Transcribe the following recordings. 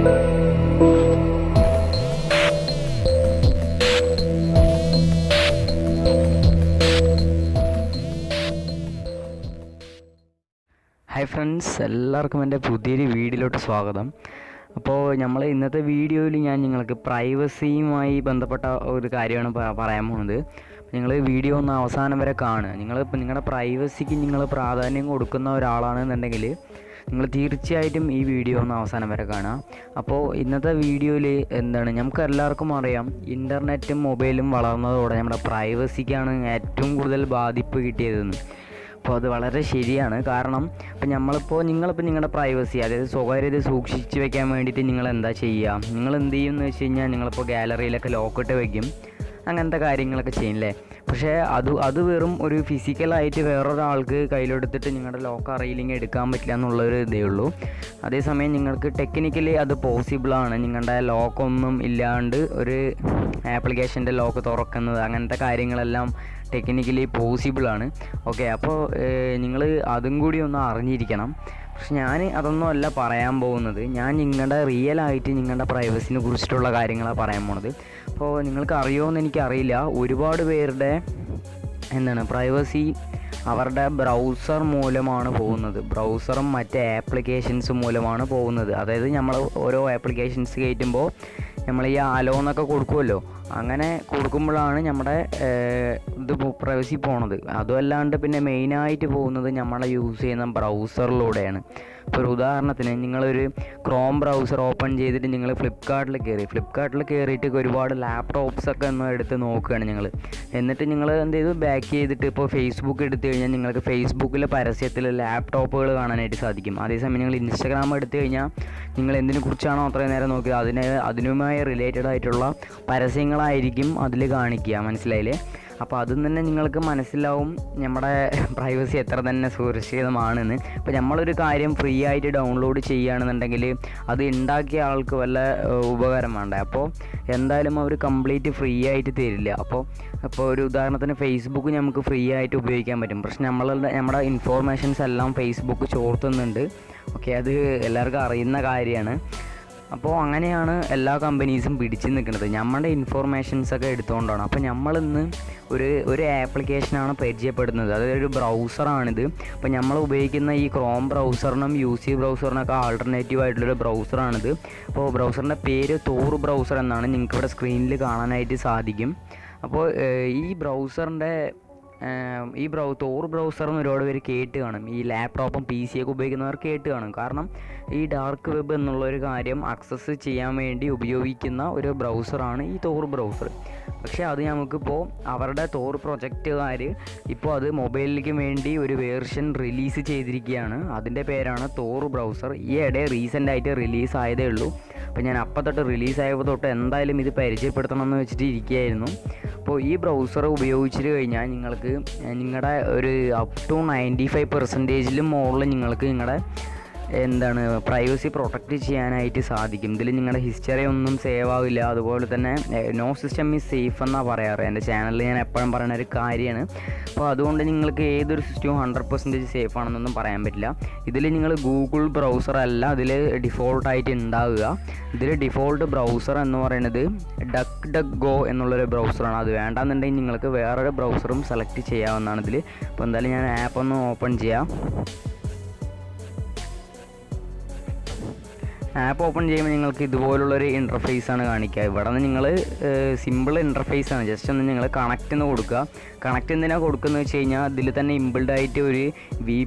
Hi friends, എല്ലാവർക്കും എൻ്റെ പുതിയൊരു വീഡിയോയിലോട്ട് സ്വാഗതം. അപ്പോൾ നമ്മൾ ഇന്നത്തെ വീഡിയോയിൽ ഞാൻ നിങ്ങൾക്ക് പ്രൈവസിയുമായി ബന്ധപ്പെട്ട ഒരു കാര്യമാണ് പറയാൻ പോകുന്നത്. നിങ്ങൾ വീഡിയോ ഒന്ന് അവസാനം വരെ കാണുക. നിങ്ങളിപ്പോൾ നിങ്ങളുടെ പ്രൈവസിക്ക് നിങ്ങൾ പ്രാധാന്യം കൊടുക്കുന്ന ഒരാളാണെന്നുണ്ടെങ്കിൽ നിങ്ങൾ തീർച്ചയായിട്ടും ഈ വീഡിയോ ഒന്ന് അവസാനം വരെ കാണുക. അപ്പോൾ ഇന്നത്തെ വീഡിയോയിൽ എന്താണ്, നമുക്ക് എല്ലാവർക്കും അറിയാം, ഇൻ്റർനെറ്റും മൊബൈലും വളർന്നതോടെ നമ്മുടെ പ്രൈവസിക്കാണ് ഏറ്റവും കൂടുതൽ ബാധിപ്പ് കിട്ടിയതെന്ന്. അപ്പോൾ അത് വളരെ ശരിയാണ്. കാരണം ഇപ്പം നിങ്ങളിപ്പോൾ നിങ്ങളുടെ പ്രൈവസി, അതായത് സ്വകാര്യത സൂക്ഷിച്ച് വെക്കാൻ വേണ്ടിയിട്ട് നിങ്ങൾ എന്താ ചെയ്യുക? നിങ്ങൾ എന്ത് ചെയ്യും എന്ന് വെച്ച് കഴിഞ്ഞാൽ നിങ്ങളിപ്പോൾ ഗാലറിയിലൊക്കെ ലോക്കിട്ട് വയ്ക്കും, അങ്ങനത്തെ കാര്യങ്ങളൊക്കെ ചെയ്യില്ലേ. പക്ഷേ അത് വെറും ഒരു ഫിസിക്കലായിട്ട് വേറൊരാൾക്ക് കയ്യിലെടുത്തിട്ട് നിങ്ങളുടെ ലോക്ക് അറിയില്ലെങ്കിൽ എടുക്കാൻ പറ്റില്ല എന്നുള്ളൊരു ഇതേ ഉള്ളൂ. അതേസമയം നിങ്ങൾക്ക് ടെക്നിക്കലി അത് പോസിബിളാണ്. നിങ്ങളുടെ ലോക്കൊന്നും ഇല്ലാണ്ട് ഒരു ആപ്ലിക്കേഷൻ്റെ ലോക്ക് തുറക്കുന്നത്, അങ്ങനത്തെ കാര്യങ്ങളെല്ലാം ടെക്നിക്കലി പോസിബിളാണ്. ഓക്കെ, അപ്പോൾ നിങ്ങൾ അതും കൂടി ഒന്ന് അറിഞ്ഞിരിക്കണം. പക്ഷെ ഞാൻ അതൊന്നും അല്ല പറയാൻ പോകുന്നത്. ഞാൻ നിങ്ങളുടെ റിയലായിട്ട് നിങ്ങളുടെ പ്രൈവസിനെ കുറിച്ചിട്ടുള്ള കാര്യങ്ങളാണ് പറയാൻ പോണത്. അപ്പോൾ നിങ്ങൾക്ക് അറിയുമോയെന്ന് എനിക്കറിയില്ല, ഒരുപാട് പേരുടെ പ്രൈവസി അവരുടെ ബ്രൗസർ മൂലമാണ് പോകുന്നത്. ബ്രൗസറും മറ്റ് ആപ്ലിക്കേഷൻസ് മൂലമാണ് പോകുന്നത്. അതായത് നമ്മൾ ഓരോ ആപ്ലിക്കേഷൻസ് കയറ്റുമ്പോൾ നമ്മൾ ഈ ആലോ എന്നൊക്കെ കൊടുക്കുമല്ലോ, അങ്ങനെ കൊടുക്കുമ്പോഴാണ് നമ്മുടെ ഇത് പ്രൈവസി പോണത്. അതുമല്ലാണ്ട് പിന്നെ മെയിനായിട്ട് പോകുന്നത് നമ്മളെ യൂസ് ചെയ്യുന്ന ബ്രൗസറിലൂടെയാണ്. ഇപ്പോൾ ഒരു ഉദാഹരണത്തിന്, നിങ്ങളൊരു ക്രോം ബ്രൗസർ ഓപ്പൺ ചെയ്തിട്ട് നിങ്ങൾ ഫ്ലിപ്കാർട്ടിൽ കയറിയിട്ട് ഒരുപാട് ലാപ്ടോപ്സൊക്കെ ഒന്ന് എടുത്ത് നോക്കുകയാണ് നിങ്ങൾ. എന്നിട്ട് നിങ്ങൾ എന്ത് ചെയ്തു, ബാക്ക് ചെയ്തിട്ട് ഇപ്പോൾ ഫേസ്ബുക്ക് എടുത്തു കഴിഞ്ഞാൽ നിങ്ങൾക്ക് ഫേസ്ബുക്കിലെ പരസ്യത്തിൽ ലാപ്ടോപ്പുകൾ കാണാനായിട്ട് സാധിക്കും. അതേസമയം നിങ്ങൾ ഇൻസ്റ്റാഗ്രാം എടുത്തു കഴിഞ്ഞാൽ നിങ്ങൾ എന്തിനെ കുറിച്ചാണോ അത്രയും നേരം നോക്കിയത് അതിനുമായി റിലേറ്റഡ് ആയിട്ടുള്ള പരസ്യങ്ങളായിരിക്കും അതിൽ കാണിക്കുക. മനസ്സിലായില്ലേ? അപ്പോൾ അതിൽ തന്നെ നിങ്ങൾക്ക് മനസ്സിലാവും നമ്മുടെ പ്രൈവസി എത്ര തന്നെ സുരക്ഷിതമാണെന്ന്. ഇപ്പോൾ നമ്മളൊരു കാര്യം ഫ്രീ ആയിട്ട് ഡൗൺലോഡ് ചെയ്യുകയാണെന്നുണ്ടെങ്കിൽ അത് ഉണ്ടാക്കിയ ആൾക്ക് വല്ല ഉപകാരം വേണ്ടേ? അപ്പോൾ എന്തായാലും അവർ കംപ്ലീറ്റ് ഫ്രീ ആയിട്ട് തരില്ല. അപ്പോൾ ഒരു ഉദാഹരണത്തിന് ഫേസ്ബുക്ക് നമുക്ക് ഫ്രീ ആയിട്ട് ഉപയോഗിക്കാൻ പറ്റും. പക്ഷെ നമ്മുടെ ഇൻഫോർമേഷൻസ് എല്ലാം ഫേസ്ബുക്ക് ചോർത്തുന്നുണ്ട്. ഓക്കെ, അത് എല്ലാവർക്കും അറിയുന്ന കാര്യമാണ്. അപ്പോൾ അങ്ങനെയാണ് എല്ലാ കമ്പനീസും പിടിച്ച് നിൽക്കുന്നത്, നമ്മുടെ ഇൻഫോർമേഷൻസൊക്കെ എടുത്തുകൊണ്ടാണ്. അപ്പോൾ നമ്മളിന്ന് ഒരു ആപ്ലിക്കേഷനാണ് പരിചയപ്പെടുന്നത്, അതായത് ഒരു ബ്രൗസറാണിത്. അപ്പോൾ നമ്മൾ ഉപയോഗിക്കുന്ന ഈ ക്രോം ബ്രൗസറിനും UC ബ്രൗസറിനൊക്കെ ആൾട്ടർനേറ്റീവ് ആയിട്ടുള്ളൊരു ബ്രൗസറാണിത്. അപ്പോൾ ബ്രൗസറിൻ്റെ പേര് തോർ ബ്രൗസർ എന്നാണ്, നിങ്ങൾക്കിവിടെ സ്ക്രീനിൽ കാണാനായിട്ട് സാധിക്കും. അപ്പോൾ ഈ ബ്രൗസറിൻ്റെ തോർ ബ്രൗസർ എന്ന് ഒരുപാട് പേര് കേട്ട് കാണും. ഈ ലാപ്ടോപ്പും PC ഒക്കെ ഉപയോഗിക്കുന്നവർ കേട്ട് കാണും. കാരണം ഈ ഡാർക്ക് വെബ് എന്നുള്ളൊരു കാര്യം ആക്സസ് ചെയ്യാൻ വേണ്ടി ഉപയോഗിക്കുന്ന ഒരു ബ്രൗസറാണ് ഈ തോർ ബ്രൗസർ. പക്ഷേ അത് നമുക്കിപ്പോൾ അവരുടെ തോർ പ്രൊജക്റ്റുകാർ ഇപ്പോൾ അത് മൊബൈലിലേക്ക് വേണ്ടി ഒരു വേർഷൻ റിലീസ് ചെയ്തിരിക്കുകയാണ്. അതിൻ്റെ പേരാണ് തോർ ബ്രൗസർ. ഈയിടെ റീസെൻ്റായിട്ട് റിലീസ് ആയതേ ഉള്ളൂ. അപ്പോൾ ഞാൻ അപ്പം തൊട്ട് റിലീസായപ്പോൾ തൊട്ട് എന്തായാലും ഇത് പരിചയപ്പെടുത്തണം എന്ന് വെച്ചിട്ട് ഇരിക്കുകയായിരുന്നു. അപ്പോൾ ഈ ബ്രൗസർ ഉപയോഗിച്ചിട്ട് കഴിഞ്ഞാൽ നിങ്ങൾക്ക് നിങ്ങളുടെ ഒരു അപ് ടു 95% മുകളിൽ നിങ്ങൾക്ക് നിങ്ങളുടെ പ്രൈവസി പ്രൊട്ടക്റ്റ് ചെയ്യാനായിട്ട് സാധിക്കും. ഇതിൽ നിങ്ങളുടെ ഹിസ്റ്ററി ഒന്നും സേവ് ആവില്ല. അതുപോലെ തന്നെ നോ സിസ്റ്റം ഈസ് സേഫ് എന്നാണ് പറയാറ്. എൻ്റെ ചാനലിൽ ഞാൻ എപ്പോഴും പറയുന്ന ഒരു കാര്യമാണ്. അപ്പോൾ അതുകൊണ്ട് നിങ്ങൾക്ക് ഏതൊരു സിസ്റ്റവും 100% സേഫ് ആണെന്നൊന്നും പറയാൻ പറ്റില്ല. ഇതിൽ നിങ്ങൾ ഗൂഗിൾ ബ്രൗസർ അല്ല ഇതിൽ ഡിഫോൾട്ടായിട്ട് ഉണ്ടാവുക. ഇതിൽ ഡിഫോൾട്ട് ബ്രൗസർ എന്ന് പറയുന്നത് DuckDuckGo എന്നുള്ളൊരു ബ്രൗസറാണ്. അത് വേണ്ടാന്നുണ്ടെങ്കിൽ നിങ്ങൾക്ക് വേറൊരു ബ്രൗസറും സെലക്ട് ചെയ്യാവുന്നതാണ് ഇതിൽ. അപ്പോൾ എന്തായാലും ഞാൻ ആപ്പ് ഒന്ന് ഓപ്പൺ ചെയ്യാം. ആപ്പ് ഓപ്പൺ ചെയ്യുമ്പോൾ നിങ്ങൾക്ക് ഇതുപോലുള്ളൊരു ഇൻ്റർഫേസാണ് കാണിക്കുക. ഇവിടെ നിന്ന് നിങ്ങൾ സിമ്പിൾ ഇൻ്റർഫേസാണ്. ജസ്റ്റ് ഒന്ന് നിങ്ങൾ കണക്റ്റ് എന്ന് കൊടുക്കുക. കണക്റ്റ് എന്തിനാണ് കൊടുക്കുന്നത് വെച്ച് കഴിഞ്ഞാൽ ഇതിൽ തന്നെ ഇമ്പിൾഡായിട്ട് ഒരു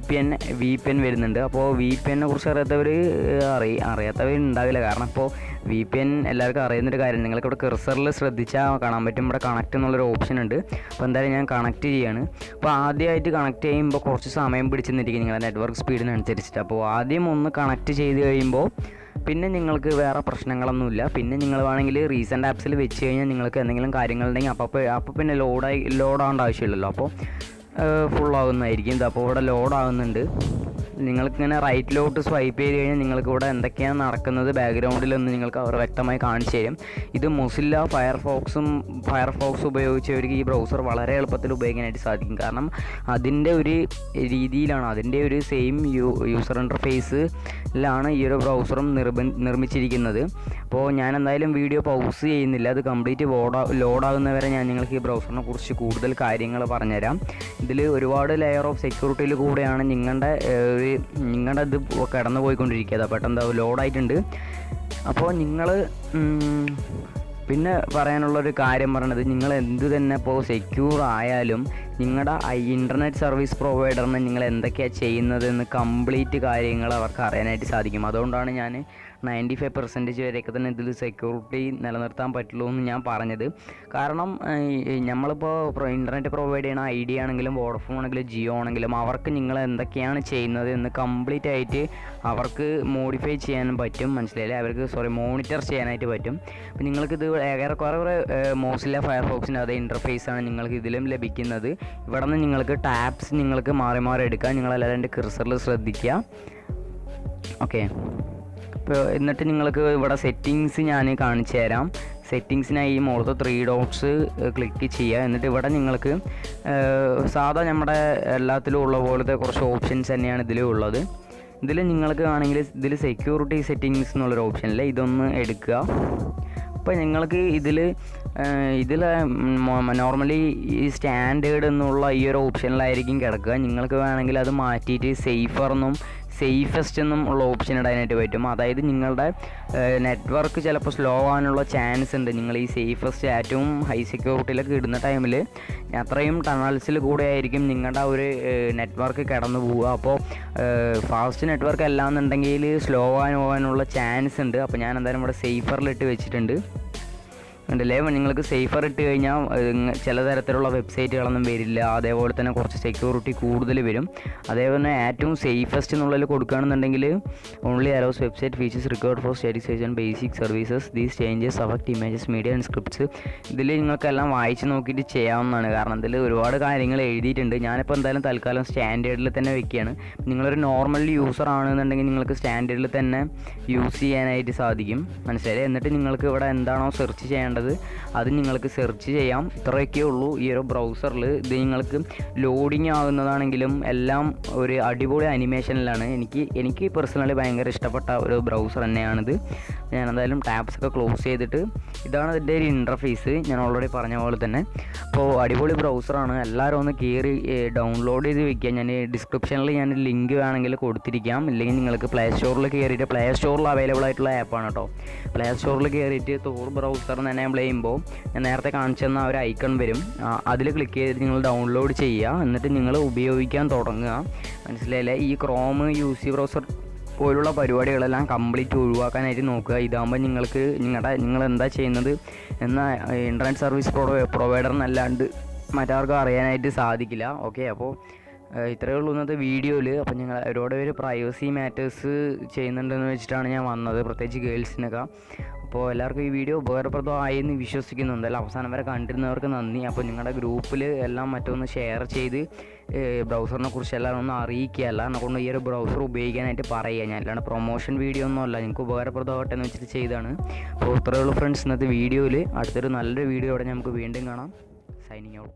VPN വരുന്നുണ്ട്. അപ്പോൾ VPN കുറിച്ച് അറിയാത്തവർ ഉണ്ടാവില്ല. കാരണം ഇപ്പോൾ VPN എല്ലാവർക്കും അറിയുന്നൊരു കാര്യം. നിങ്ങൾക്ക് ഇവിടെ കർസറിൽ ശ്രദ്ധിച്ചാൽ കാണാൻ പറ്റും, ഇവിടെ കണക്റ്റ് എന്നുള്ളൊരു ഓപ്ഷൻ ഉണ്ട്. അപ്പോൾ എന്തായാലും ഞാൻ കണക്റ്റ് ചെയ്യാണ്. അപ്പോൾ ആദ്യമായിട്ട് കണക്റ്റ് ചെയ്യുമ്പോൾ കുറച്ച് സമയം പിടിച്ചെന്നിരിക്കും നിങ്ങളുടെ നെറ്റ്വർക്ക് സ്പീഡിനനുസരിച്ചിട്ട്. അപ്പോൾ ആദ്യം ഒന്ന് കണക്റ്റ് ചെയ്ത് കഴിയുമ്പോൾ പിന്നെ നിങ്ങൾക്ക് വേറെ പ്രശ്നങ്ങളൊന്നുമില്ല. പിന്നെ നിങ്ങൾ വേണമെങ്കിൽ റീസെൻ്റ് ആപ്സിൽ വെച്ച് കഴിഞ്ഞാൽ നിങ്ങൾക്ക് എന്തെങ്കിലും കാര്യങ്ങളുണ്ടെങ്കിൽ അപ്പോൾ പിന്നെ ലോഡാവേണ്ട ആവശ്യമില്ലല്ലോ. അപ്പോൾ ഫുള്ളാകുന്നതായിരിക്കും. അപ്പോൾ ഇവിടെ ലോഡാകുന്നുണ്ട്. നിങ്ങൾക്കിങ്ങനെ റൈറ്റിലോട്ട് സ്വൈപ്പ് ചെയ്ത് കഴിഞ്ഞാൽ നിങ്ങൾക്ക് ഇവിടെ എന്തൊക്കെയാണ് നടക്കുന്നത് ബാക്ക്ഗ്രൗണ്ടിലെന്ന് നിങ്ങൾക്ക് അവർ വ്യക്തമായി കാണിച്ചു തരും. ഇത് മൊസില്ല ഫയർഫോക്സ് ഉപയോഗിച്ചവർക്ക് ഈ ബ്രൗസർ വളരെ എളുപ്പത്തിൽ ഉപയോഗിക്കാനായിട്ട് സാധിക്കും. കാരണം അതിൻ്റെ ഒരു രീതിയിലാണ്, അതിൻ്റെ ഒരു സെയിം യൂസർ ഇൻ്റർഫേസിലാണ് ഈ ഒരു ബ്രൗസറും നിർമ്മിച്ചിരിക്കുന്നത്. അപ്പോൾ ഞാൻ എന്തായാലും വീഡിയോ പൗസ് ചെയ്യുന്നില്ല, അത് കംപ്ലീറ്റ് ലോഡാകുന്നവരെ ഞാൻ നിങ്ങൾക്ക് ഈ ബ്രൗസറിനെ കുറിച്ച് കൂടുതൽ കാര്യങ്ങൾ പറഞ്ഞുതരാം. ഇതിൽ ഒരുപാട് ലെയർ ഓഫ് സെക്യൂരിറ്റിയിൽ കൂടെയാണ് നിങ്ങളുടെ ഇത് കടന്നു പോയിക്കൊണ്ടിരിക്കുക. പെട്ടെന്ന് ലോഡായിട്ടുണ്ട്. അപ്പോൾ നിങ്ങൾ പിന്നെ പറയാനുള്ളൊരു കാര്യം പറയണത്, നിങ്ങൾ എന്ത് തന്നെ ഇപ്പോൾ സെക്യൂർ ആയാലും നിങ്ങളുടെ ഇൻ്റർനെറ്റ് സർവീസ് പ്രൊവൈഡറിന് നിങ്ങൾ എന്തൊക്കെയാണ് ചെയ്യുന്നതെന്ന് കംപ്ലീറ്റ് കാര്യങ്ങൾ അവർക്ക് അറിയാനായിട്ട് സാധിക്കും. അതുകൊണ്ടാണ് ഞാൻ 95% വരെയൊക്കെ തന്നെ ഇതിൽ സെക്യൂരിറ്റി നിലനിർത്താൻ പറ്റുള്ളൂ എന്ന് ഞാൻ പറഞ്ഞത്. കാരണം നമ്മളിപ്പോൾ ഇൻ്റർനെറ്റ് പ്രൊവൈഡ് ചെയ്യുന്ന ഐഡിയ ആണെങ്കിലും വോഡഫോൺ ആണെങ്കിലും ജിയോ ആണെങ്കിലും അവർക്ക് നിങ്ങൾ എന്തൊക്കെയാണ് ചെയ്യുന്നത് എന്ന് കംപ്ലീറ്റ് ആയിട്ട് അവർക്ക് മോഡിഫൈ ചെയ്യാനും പറ്റും. മനസ്സിലായില്ലേ? അവർക്ക് മോണിറ്റർ ചെയ്യാനായിട്ട് പറ്റും. അപ്പോൾ നിങ്ങൾക്കിത് ഏറെക്കുറെ മോസില്ല ഫയർഫോക്സിൻ്റെ അതേ ഇൻ്റർഫേസാണ് നിങ്ങൾക്ക് ഇതിലും ലഭിക്കുന്നത്. ഇവിടെ നിന്ന് നിങ്ങൾക്ക് ടാബ്സ് നിങ്ങൾക്ക് മാറി മാറി എടുക്കാം. നിങ്ങളെല്ലാവരും എൻ്റെ കർസറിൽ ശ്രദ്ധിക്കുക. ഓക്കെ, ഇപ്പോൾ എന്നിട്ട് നിങ്ങൾക്ക് ഇവിടെ സെറ്റിങ്സ് ഞാൻ കാണിച്ചു തരാം. സെറ്റിങ്സിനായി ഈ മുകളിലത്തെ 3 ഡോട്ട്സ് ക്ലിക്ക് ചെയ്യുക. എന്നിട്ട് ഇവിടെ നിങ്ങൾക്ക് സാധാ നമ്മുടെ എല്ലാത്തിലും ഉള്ള പോലത്തെ കുറച്ച് ഓപ്ഷൻസ് തന്നെയാണ് ഇതിലും ഉള്ളത്. ഇതിൽ നിങ്ങൾക്ക് ആണെങ്കിൽ ഇതിൽ സെക്യൂരിറ്റി സെറ്റിങ്സ് എന്നുള്ളൊരു ഓപ്ഷനിൽ ഇതൊന്ന് എടുക്കുക. അപ്പോൾ നിങ്ങൾക്ക് ഇതിൽ നോർമലി ഈ സ്റ്റാൻഡേർഡ് എന്നുള്ള ഈ ഒരു ഓപ്ഷനിലായിരിക്കും കിടക്കുക. നിങ്ങൾക്ക് വേണമെങ്കിൽ അത് മാറ്റിയിട്ട് സേഫസ്റ്റ് എന്നും ഉള്ള ഓപ്ഷൻ ഇടാനായിട്ട് പറ്റും. അതായത് നിങ്ങളുടെ നെറ്റ്വർക്ക് ചിലപ്പോൾ സ്ലോ ആകാനുള്ള ചാൻസ് ഉണ്ട്. നിങ്ങൾ ഈ സേഫസ്റ്റ് ഏറ്റവും ഹൈ സെക്യൂരിറ്റിയിലൊക്കെ ഇടുന്ന ടൈമിൽ അത്രയും ടണൽസിൽ കൂടെ ആയിരിക്കും നിങ്ങളുടെ ഒരു നെറ്റ്വർക്ക് കിടന്നു പോവുക. അപ്പോൾ ഫാസ്റ്റ് നെറ്റ്വർക്ക് അല്ലാന്നുണ്ടെങ്കിൽ സ്ലോ ആകാനുള്ള ചാൻസ് ഉണ്ട്. അപ്പോൾ ഞാൻ എന്തായാലും ഇവിടെ സേഫറിലിട്ട് വെച്ചിട്ടുണ്ട്. ഉണ്ടല്ലേ? നിങ്ങൾക്ക് സേഫർ ഇട്ട് കഴിഞ്ഞാൽ ചില തരത്തിലുള്ള വെബ്സൈറ്റുകളൊന്നും വരില്ല. അതേപോലെ തന്നെ കുറച്ച് സെക്യൂരിറ്റി കൂടുതൽ വരും. അതേപോലെ തന്നെ ഏറ്റവും സേഫസ്റ്റ് എന്നുള്ളതിൽ കൊടുക്കുകയാണെന്നുണ്ടെങ്കിൽ only allows website features required for satisfaction basic services these changes affect images media and scripts. ഇതിൽ നിങ്ങൾക്കെല്ലാം വായിച്ച് നോക്കിയിട്ട് ചെയ്യാവുന്നതാണ്. കാരണം ഇതിൽ ഒരുപാട് കാര്യങ്ങൾ എഴുതിയിട്ടുണ്ട്. ഞാനിപ്പോൾ എന്തായാലും തൽക്കാലം സ്റ്റാൻഡേർഡിൽ തന്നെ വെക്കുകയാണ്. നിങ്ങളൊരു നോർമൽ യൂസർ ആണെന്നുണ്ടെങ്കിൽ നിങ്ങൾക്ക് സ്റ്റാൻഡേർഡിൽ തന്നെ യൂസ് ചെയ്യാനായിട്ട് സാധിക്കും. മനസ്സിലായി? എന്നിട്ട് നിങ്ങൾക്ക് ഇവിടെ എന്താണോ സെർച്ച് ചെയ്യേണ്ടത് അത് നിങ്ങൾക്ക് സെർച്ച് ചെയ്യാം. ഇത്രയൊക്കെ ഉള്ളൂ ഈ ഒരു ബ്രൗസറിൽ. ഇത് നിങ്ങൾക്ക് ലോഡിങ് ആകുന്നതാണെങ്കിലും എല്ലാം ഒരു അടിപൊളി അനിമേഷനിലാണ്. എനിക്ക് പേഴ്സണലി ഭയങ്കര ഇഷ്ടപ്പെട്ട ഒരു ബ്രൗസർ തന്നെയാണിത്. ഞാൻ എന്തായാലും ടാബ്സൊക്കെ ക്ലോസ് ചെയ്തിട്ട് ഇതാണ് ഇതിൻ്റെ ഒരു ഇൻ്റർഫേസ്. ഞാൻ ഓൾറെഡി പറഞ്ഞ പോലെ തന്നെ. അപ്പോൾ അടിപൊളി ബ്രൗസറാണ്. എല്ലാവരും ഒന്ന് കയറി ഡൗൺലോഡ് ചെയ്ത് വെക്കുക. ഞാൻ ഡിസ്ക്രിപ്ഷനിൽ ഞാൻ ലിങ്ക് വേണമെങ്കിൽ കൊടുത്തിരിക്കാം. ഇല്ലെങ്കിൽ നിങ്ങൾക്ക് പ്ലേ സ്റ്റോറിൽ കയറിയിട്ട്, പ്ലേ സ്റ്റോറിൽ അവൈലബിൾ ആയിട്ടുള്ള ആപ്പാണ് കേട്ടോ. പ്ലേ സ്റ്റോറിൽ കയറിയിട്ട് തോർ ബ്രൗസർ എനേബിൾ ചെയ്യുമ്പോൾ ഞാൻ നേരത്തെ കാണിച്ചു തന്ന ഒരു ഐക്കൺ വരും. അതിൽ ക്ലിക്ക് ചെയ്തിട്ട് നിങ്ങൾ ഡൗൺലോഡ് ചെയ്യുക. എന്നിട്ട് നിങ്ങൾ ഉപയോഗിക്കാൻ തുടങ്ങുക. മനസ്സിലായില്ലേ? ഈ ക്രോം യൂസി ബ്രൗസർ പോലുള്ള പരിപാടികളെല്ലാം കംപ്ലീറ്റ് ഒഴിവാക്കാനായിട്ട് നോക്കുക. ഇതാകുമ്പോൾ നിങ്ങൾ എന്താ ചെയ്യുന്നത് എന്ന ഇൻ്റർനെറ്റ് സർവീസ് പ്രൊവൈഡറിനല്ലാണ്ട് മറ്റാർക്കും അറിയാനായിട്ട് സാധിക്കില്ല. ഓക്കെ, അപ്പോൾ ഇത്രയേ ഉള്ളൂ ഇന്നത്തെ വീഡിയോയിൽ. അപ്പോൾ ഞങ്ങൾ ഒരുപാട് പേര് പ്രൈവസി മാറ്റേഴ്സ് ചെയ്യുന്നുണ്ടെന്ന് വെച്ചിട്ടാണ് ഞാൻ വന്നത്, പ്രത്യേകിച്ച് ഗേൾസിനൊക്കെ. അപ്പോൾ എല്ലാവർക്കും ഈ വീഡിയോ ഉപകാരപ്രദമായി എന്ന് വിശ്വസിക്കുന്നു. എന്തായാലും അവസാനം വരെ കണ്ടിരുന്നവർക്ക് നന്ദി. അപ്പോൾ നിങ്ങളുടെ ഗ്രൂപ്പിൽ എല്ലാം മറ്റൊന്ന് ഷെയർ ചെയ്ത് ബ്രൗസറിനെ കുറിച്ച് എല്ലാം ഒന്ന് അറിയിക്കുക. എന്നെ കൊണ്ട് ഈ ഒരു ബ്രൗസർ ഉപയോഗിക്കാനായിട്ട് പറയുക. ഞാൻ അല്ലാണ്ട് പ്രൊമോഷൻ വീഡിയോ ഒന്നും അല്ല, നിങ്ങൾക്ക് ഉപകാരപ്രദമാകട്ടെ എന്ന് വെച്ചിട്ട് ചെയ്താണ്. അപ്പോൾ ഇത്രയേ ഉള്ളൂ ഫ്രണ്ട്സ് ഇന്നത്തെ വീഡിയോയിൽ. അടുത്തൊരു നല്ലൊരു വീഡിയോയോടെ നമുക്ക് വീണ്ടും കാണാം. Signing out.